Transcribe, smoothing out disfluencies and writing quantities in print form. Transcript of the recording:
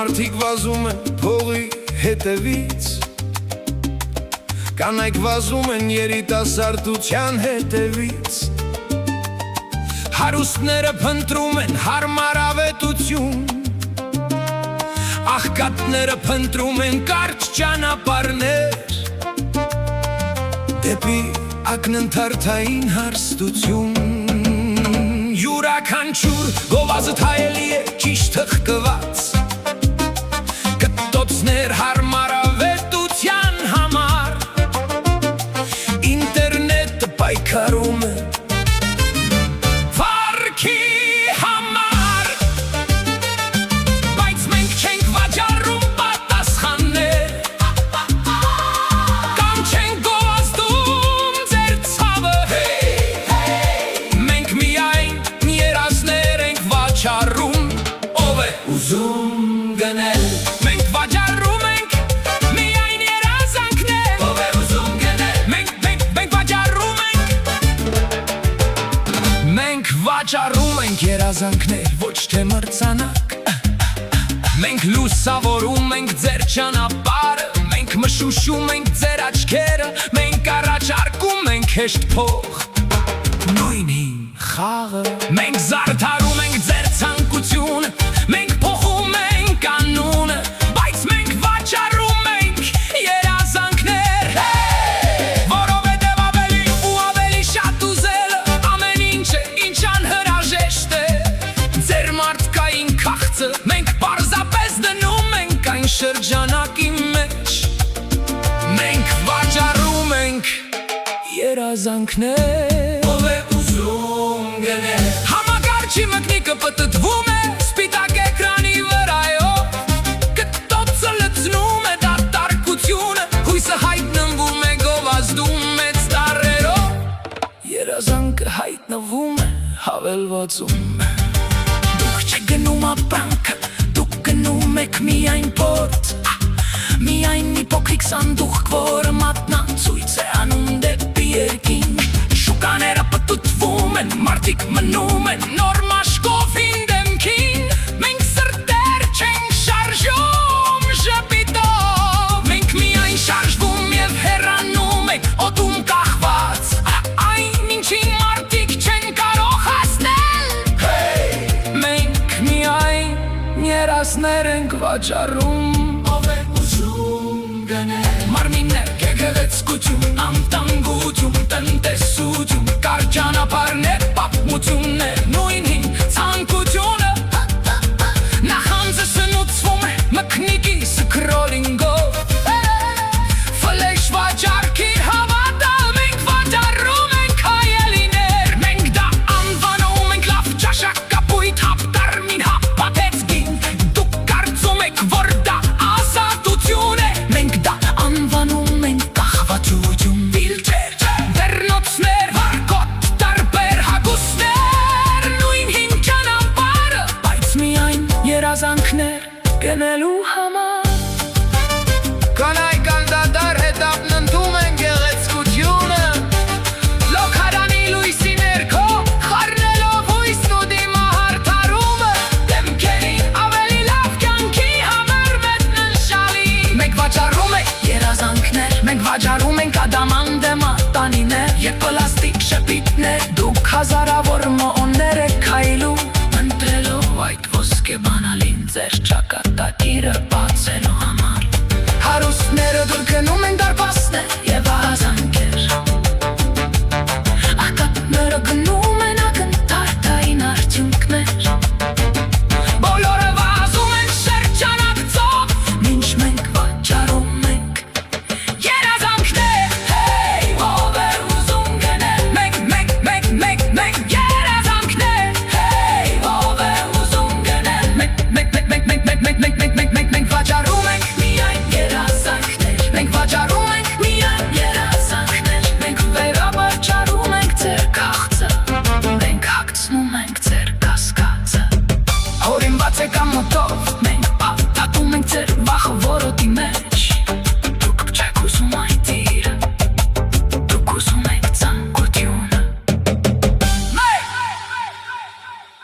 մարդիկ վազում են փողի հետևից, կանայք վազում են երիտասարդության հետևից, հարուստները փնտրում են հարմարավետություն, աղքատները փնտրում են կարճ ճանապարհներ դեպի ակնթարթային հարստություն։ Յուրաքանչյուր գովազդ հայելի է ճիշտ հղկված, կտոցներ հարմարավետության համար, ինտերնետը պայքարում է վարքի համար, բայց մենք չենք վաճառում պատասխաններ, կամ չենք գովազդում ձեր ցավը, մենք միայն երազներ ենք վաճառում, ով է ուզում գնել, մենք վաճառում ենք միայն երազանքներ, ով է ուզում գնել, մենք վաճառում ենք երազանքներ, ոչ թե մրցանակ, մենք լուսավորում ենք ձեր ճանապարհը, մենք մշուշում ենք ձեր աչքերը, մենք առաջարկում ենք հեշտ փող, նույնին խաղը, մենք զարդարում ենք ձեր ցանկությունը, մենք փոխում ենք կանոնը, բայց մենք վաճառում ենք երազանքներ, որովհետև ավելի ու ավելի շատ ուզելը ամեն ինչը ինչ անհրաժեշտ է, ձեր մարդկային քաղցը մենք պարզապես դնում ենք այն շրջանակի մեջ, մենք վաճառում ենք երազանքներ, ով է ուզում գնել, համակարգչի մկնիկը պտտվում է սպիտակ էկրանի վրայով, կտոցը լցնում է դատարկությունը, հույսը հայտնվում է գովազդում մեծ տառերով, երազանքը հայտնվում է հավելվածում, դուք չեք գնում ապրանքը, դուք գնում եք միայն փորձ, միայն մի փոքրիկ սանդուղք, որը մատնացույց է անում դեպի երկինք, շուկաները պտտվում են, մարդիկ մնում են նոր մաշկովին դեմքին, մենք սրտեր չենք շարժում ժպիտով, մենք միայն շարժվում և հեռանում ենք օդում կախված, այն ինչին մարդիկ չեն կարող հասնել, մենք միայն երազներ ենք վաճառում, ով է ուզում գնել, մարմիններ, գեղեցկություն, անվտանգություն, տնտեսություն, կարճ ճանապարհներ, պատմություններ, նույնին ցանկությունը, նախանձը սնուցվում է մկնիկի սքրոլինգով, ֆլեշ վաճառքի հավատալ, մենք վաճառում ենք հայելիներ, մենք դա անվանում ենք լավ ճաշակ, կապույտ, հապ, տերմին, հապատեցկին, դուք կարծում եք, որ դա ազատություն է, մենք դա անվանում ենք կախվածություն, վիլչեր, վերնոցներ, վարկոտ, տարբեր հագուստներ, նույն հին ճանապարհը, բայց միայն երազանքներ գնելու համար, կանայք անդադար հետապնդում են գեղեցկությունը, լոքարանի լույսի ներքո խառնելով հույսն ու դիմահարդարումը, դեմքերին ավելի լավ կյանքի համար մետնշալի, մենք վաճառում ենք երազանքներ, մենք վաճառում ենք ադամանդ մատանիներ և պլաստիկ շպիտներ, դուք հազարավոր մոոններ եք քայլում, ընտրելով այդ ոսկե բանալին ձեր ճակատագիրը բացելու համար, հարուստները դուր գնում են դարպասներ և ահազանգեր, աղքատները գնում են ակնթարթային արդյունքներ, բոլորը վազում են շրջանակցով, մինչ մենք վաճառում ենք երազանքներ, ով է ուզում գնել, մենք երազանքներ, ով է ուզում գնել, մենք վաճառում ենք միայն երազանքներ, մենք վաճառում ենք միայն երազանքներ, մենք վերավաճառում ենք ձեր քաղցը,